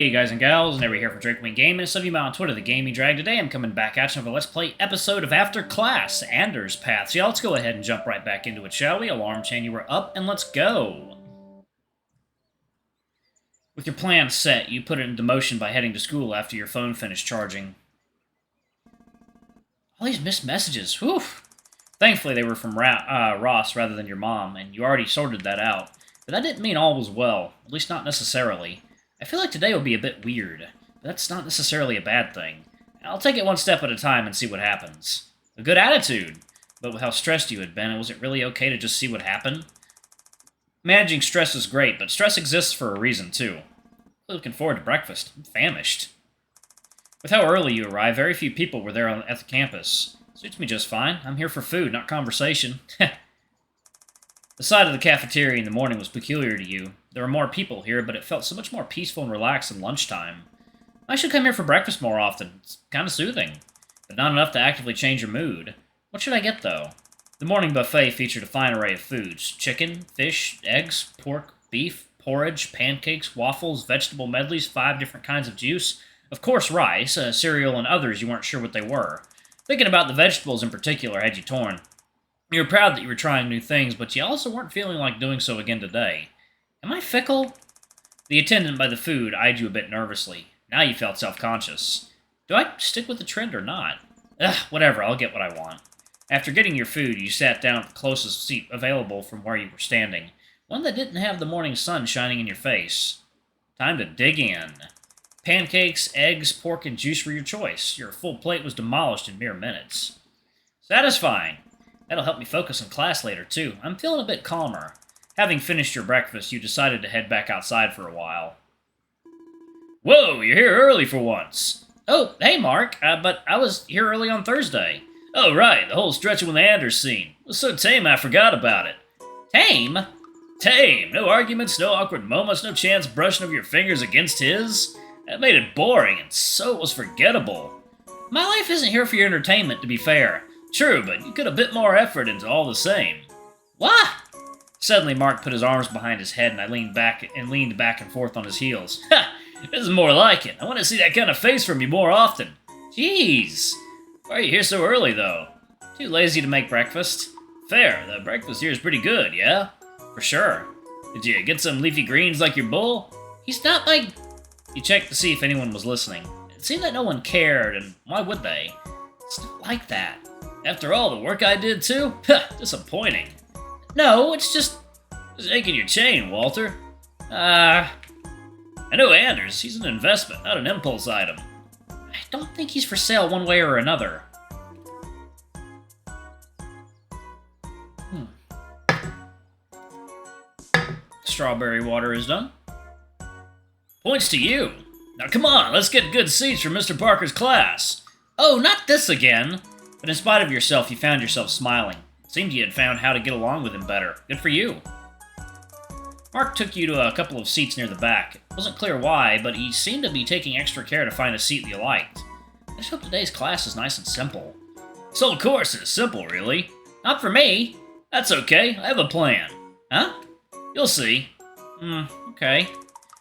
Hey guys and gals, Never here for Drake Wing Gaming. Some of you on Twitter, the Gaming Drag. Today I'm coming back at you with a Let's Play episode of After Class, Anders Path. So yeah, let's go ahead and jump right back into it, shall we? Alarm chain, you were up, and let's go. With your plan set, you put it into motion by heading to school after your phone finished charging. All these missed messages, whew. Thankfully they were from Ross rather than your mom, and you already sorted that out. But that didn't mean all was well, at least not necessarily. I feel like today will be a bit weird, but that's not necessarily a bad thing. I'll take it one step at a time and see what happens. A good attitude, but with how stressed you had been, was it really okay to just see what happened? Managing stress is great, but stress exists for a reason, too. Looking forward to breakfast. I'm famished. With how early you arrived, very few people were there at the campus. Suits me just fine. I'm here for food, not conversation. The side of the cafeteria in the morning was peculiar to you. There were more people here, but it felt so much more peaceful and relaxed than lunchtime. I should come here for breakfast more often. It's kind of soothing, but not enough to actively change your mood. What should I get, though? The morning buffet featured a fine array of foods. Chicken, fish, eggs, pork, beef, porridge, pancakes, waffles, vegetable medleys, 5 different kinds of juice. Of course, rice, cereal, and others you weren't sure what they were. Thinking about the vegetables in particular had you torn. You were proud that you were trying new things, but you also weren't feeling like doing so again today. Am I fickle? The attendant by the food eyed you a bit nervously. Now you felt self-conscious. Do I stick with the trend or not? Ugh, whatever, I'll get what I want. After getting your food, you sat down at the closest seat available from where you were standing, one that didn't have the morning sun shining in your face. Time to dig in. Pancakes, eggs, pork, and juice were your choice. Your full plate was demolished in mere minutes. Satisfying. That'll help me focus in class later, too. I'm feeling a bit calmer. Having finished your breakfast, you decided to head back outside for a while. Whoa, you're here early for once. Oh, hey, Mark, but I was here early on Thursday. Oh, right, the whole stretching with the Anders scene. It was so tame I forgot about it. Tame? Tame. No arguments, no awkward moments, no chance brushing of your fingers against his. That made it boring, and so it was forgettable. My life isn't here for your entertainment, to be fair. True, but you put a bit more effort into all the same. What? Suddenly, Mark put his arms behind his head, and I leaned back and forth on his heels. Ha! This is more like it. I want to see that kind of face from you more often. Jeez. Why are you here so early, though? Too lazy to make breakfast? Fair. The breakfast here is pretty good, yeah? For sure. Did you get some leafy greens like your bull? He's not my... You checked to see if anyone was listening. It seemed that no one cared, and why would they? It's not like that. After all the work I did, too? Disappointing. No, it's just aching your chain, Walter. I know Anders. He's an investment, not an impulse item. I don't think he's for sale one way or another. Strawberry water is done. Points to you. Now come on, let's get good seats for Mr. Parker's class. Oh, not this again. But in spite of yourself, you found yourself smiling. It seemed you had found how to get along with him better. Good for you. Mark took you to a couple of seats near the back. It wasn't clear why, but he seemed to be taking extra care to find a seat that you liked. I just hope today's class is nice and simple. This whole course is simple, really. Not for me. That's okay, I have a plan. Huh? You'll see. Okay.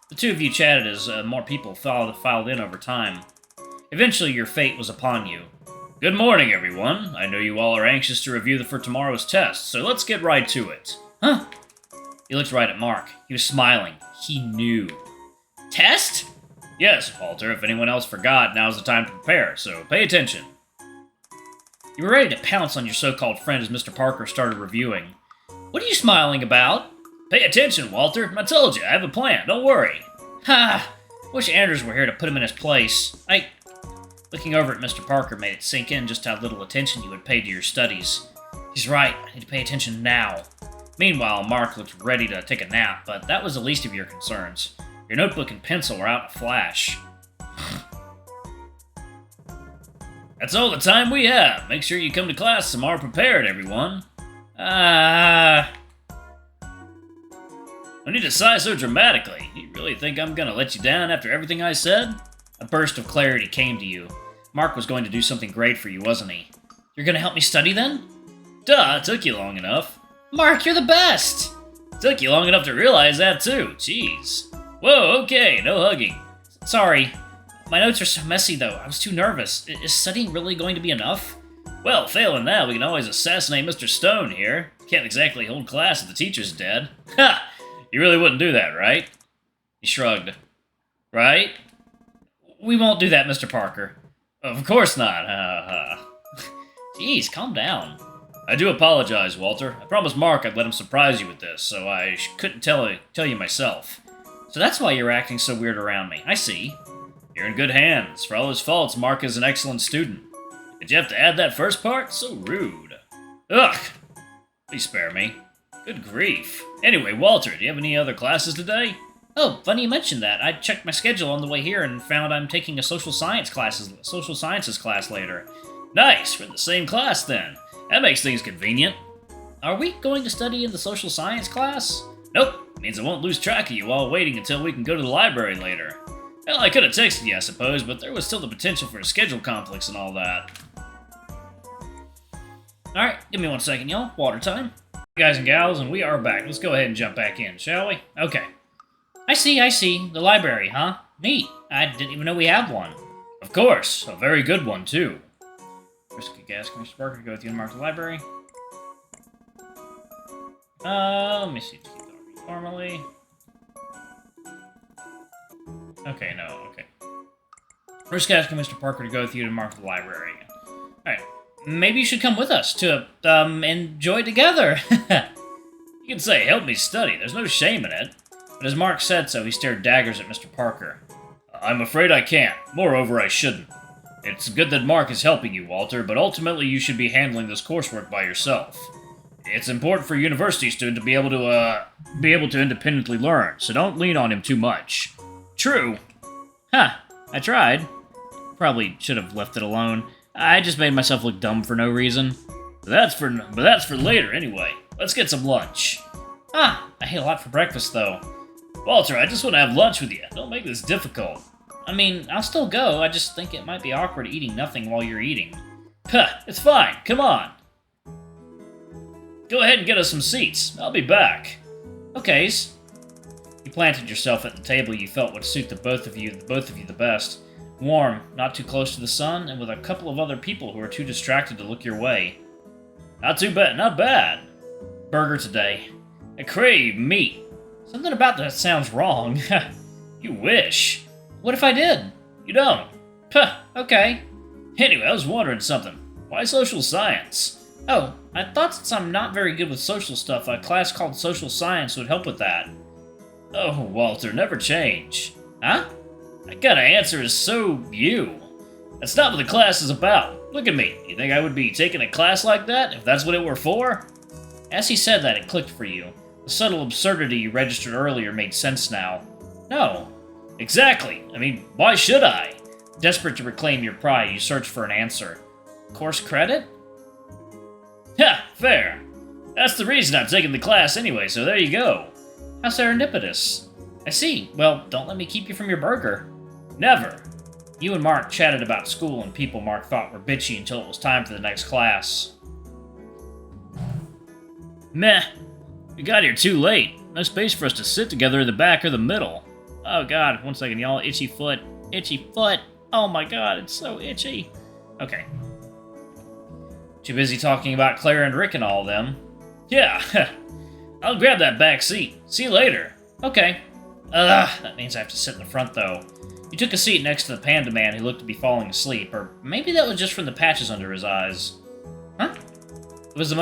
The two of you chatted as more people filed in over time. Eventually, your fate was upon you. Good morning, everyone. I know you all are anxious to review for tomorrow's test, so let's get right to it. Huh? He looked right at Mark. He was smiling. He knew. Test? Yes, Walter. If anyone else forgot, now's the time to prepare, so pay attention. You were ready to pounce on your so-called friend as Mr. Parker started reviewing. What are you smiling about? Pay attention, Walter. I told you, I have a plan. Don't worry. Ha! Wish Anders were here to put him in his place. Looking over at Mr. Parker made it sink in just how little attention you had paid to your studies. He's right, I need to pay attention now. Meanwhile, Mark looked ready to take a nap, but that was the least of your concerns. Your notebook and pencil were out in a flash. That's all the time we have. Make sure you come to class tomorrow prepared, everyone. No need to sigh so dramatically. You really think I'm gonna let you down after everything I said? A burst of clarity came to you. Mark was going to do something great for you, wasn't he? You're gonna help me study, then? Duh, it took you long enough. Mark, you're the best! It took you long enough to realize that, too. Jeez. Whoa, okay, no hugging. Sorry. My notes are so messy, though. I was too nervous. Is studying really going to be enough? Well, failing that, we can always assassinate Mr. Stone here. Can't exactly hold class if the teacher's dead. Ha! You really wouldn't do that, right? He shrugged. Right? We won't do that, Mr. Parker. Of course not. Jeez, calm down. I do apologize, Walter. I promised Mark I'd let him surprise you with this, so I couldn't tell you myself. So that's why you're acting so weird around me. I see. You're in good hands. For all his faults, Mark is an excellent student. Did you have to add that first part? So rude. Ugh! Please spare me. Good grief. Anyway, Walter, do you have any other classes today? Oh, funny you mentioned that. I checked my schedule on the way here and found I'm taking a social sciences class later. Nice, we're in the same class then. That makes things convenient. Are we going to study in the social science class? Nope, means I won't lose track of you while waiting until we can go to the library later. Well, I could have texted you, I suppose, but there was still the potential for schedule conflicts and all that. Alright, give me 1 second, y'all. Water time. Guys and gals, and we are back. Let's go ahead and jump back in, shall we? Okay. I see. The library, huh? Neat. I didn't even know we had one. Of course. A very good one, too. First, could ask Mr. Parker to go with you and mark the library. Let me see. Formally. Okay, no, okay. First, asking Mr. Parker to go with you to mark the library. Alright. Maybe you should come with us to, enjoy together. You can say, help me study. There's no shame in it. But as Mark said so, he stared daggers at Mr. Parker. I'm afraid I can't. Moreover, I shouldn't. It's good that Mark is helping you, Walter, but ultimately you should be handling this coursework by yourself. It's important for a university student to be able to independently learn, so don't lean on him too much. True. Huh, I tried. Probably should have left it alone. I just made myself look dumb for no reason. But that's for later anyway. Let's get some lunch. I ate a lot for breakfast though. Walter, I just want to have lunch with you. Don't make this difficult. I mean, I'll still go. I just think it might be awkward eating nothing while you're eating. It's fine. Come on. Go ahead and get us some seats. I'll be back. Okays. You planted yourself at the table you felt would suit the both of you the best. Warm, not too close to the sun, and with a couple of other people who are too distracted to look your way. Not too bad, not bad. Burger today. I crave meat. Something about that sounds wrong. You wish. What if I did? You don't. Okay. Anyway, I was wondering something. Why social science? Oh, I thought since I'm not very good with social stuff, a class called social science would help with that. Oh, Walter, never change. Huh? That kind of answer is so you. That's not what the class is about. Look at me. You think I would be taking a class like that if that's what it were for? As he said that, it clicked for you. The subtle absurdity you registered earlier made sense now. No. Exactly. I mean, why should I? Desperate to reclaim your pride, you searched for an answer. Course credit? Ha! Fair. That's the reason I'm taking the class anyway, so there you go. How serendipitous. I see. Well, don't let me keep you from your burger. Never. You and Mark chatted about school and people Mark thought were bitchy until it was time for the next class. Meh. We got here too late. No space for us to sit together in the back or the middle. Oh god, 1 second, y'all. Itchy foot. Itchy foot. Oh my god, it's so itchy. Okay. Too busy talking about Claire and Rick and all of them. Yeah, I'll grab that back seat. See you later. Okay. That means I have to sit in the front, though. You took a seat next to the Panda man who looked to be falling asleep, or maybe that was just from the patches under his eyes. Huh? It was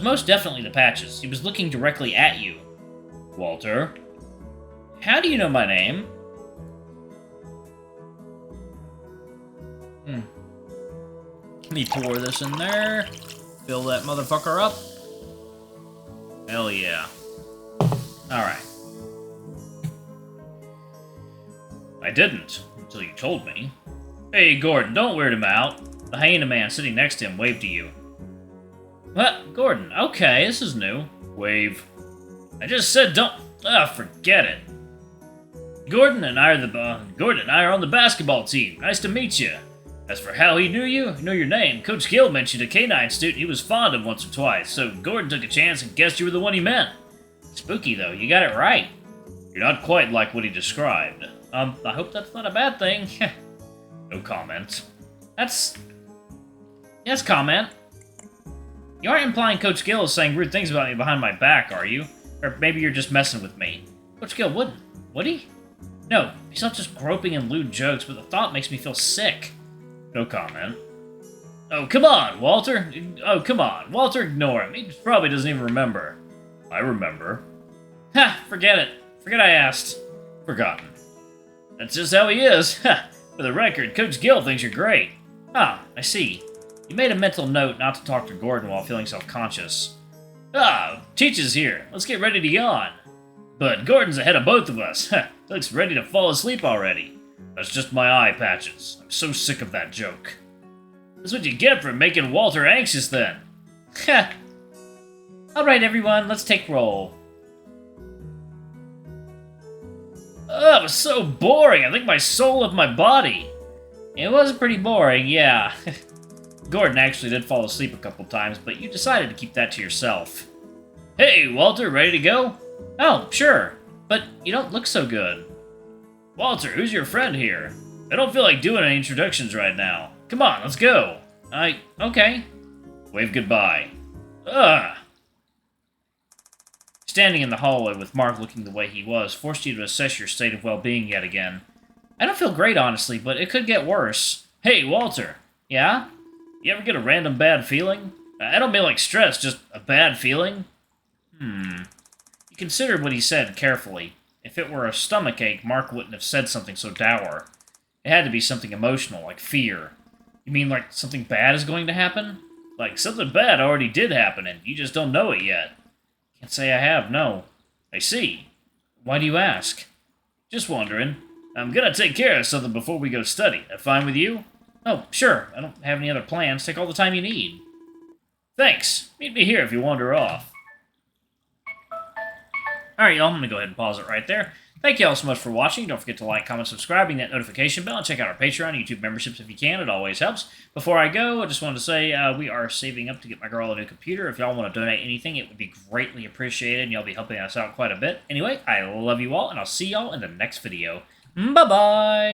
most definitely the patches. He was looking directly at you. Walter? How do you know my name? Let me pour this in there. Fill that motherfucker up. Hell yeah. Alright. I didn't, until you told me. Hey, Gordon, don't weird him out. The hyena man sitting next to him waved to you. What? Gordon, okay, this is new. Wave. I just said don't... forget it. Gordon and I are on the basketball team. Nice to meet you. As for how he knew you, know your name, Coach Gill mentioned a canine student he was fond of once or twice, so Gordon took a chance and guessed you were the one he meant. Spooky, though. You got it right. You're not quite like what he described. I hope that's not a bad thing. No comment. That's... Yes, comment. You aren't implying Coach Gill is saying rude things about me behind my back, are you? Or maybe you're just messing with me. Coach Gill wouldn't, would he? No, he's not just groping in lewd jokes, but the thought makes me feel sick. No comment. Oh, come on, Walter. Oh, come on. Walter, ignore him. He probably doesn't even remember. I remember. Ha! Forget it. Forget I asked. Forgotten. That's just how he is. Ha! For the record, Coach Gill thinks you're great. Ah, I see. You made a mental note not to talk to Gordon while feeling self-conscious. Ah, Teach is here. Let's get ready to yawn. But Gordon's ahead of both of us. Ha! Looks ready to fall asleep already. That's just my eye patches. I'm so sick of that joke. That's what you get for making Walter anxious, then. Ha! Alright, everyone, let's take roll. Oh, it was so boring. I think my soul left my body. It was pretty boring, yeah. Gordon actually did fall asleep a couple times, but you decided to keep that to yourself. Hey, Walter, ready to go? Oh, sure. But you don't look so good. Walter, who's your friend here? I don't feel like doing any introductions right now. Come on, let's go. Okay. Wave goodbye. Ugh. Standing in the hallway with Mark looking the way he was forced you to assess your state of well-being yet again. I don't feel great, honestly, but it could get worse. Hey, Walter. Yeah? You ever get a random bad feeling? I don't mean like stress, just a bad feeling. You considered what he said carefully. If it were a stomachache, Mark wouldn't have said something so dour. It had to be something emotional, like fear. You mean like something bad is going to happen? Like something bad already did happen, and you just don't know it yet. Can't say I have, no. I see. Why do you ask? Just wondering. I'm gonna take care of something before we go study. That fine with you? Oh, sure. I don't have any other plans. Take all the time you need. Thanks. Meet me here if you wander off. Alright, y'all. I'm gonna go ahead and pause it right there. Thank you all so much for watching. Don't forget to like, comment, subscribe, that notification bell, and check out our Patreon and YouTube memberships if you can. It always helps. Before I go, I just wanted to say we are saving up to get my girl a new computer. If y'all want to donate anything, it would be greatly appreciated, and y'all be helping us out quite a bit. Anyway, I love you all, and I'll see y'all in the next video. Bye-bye!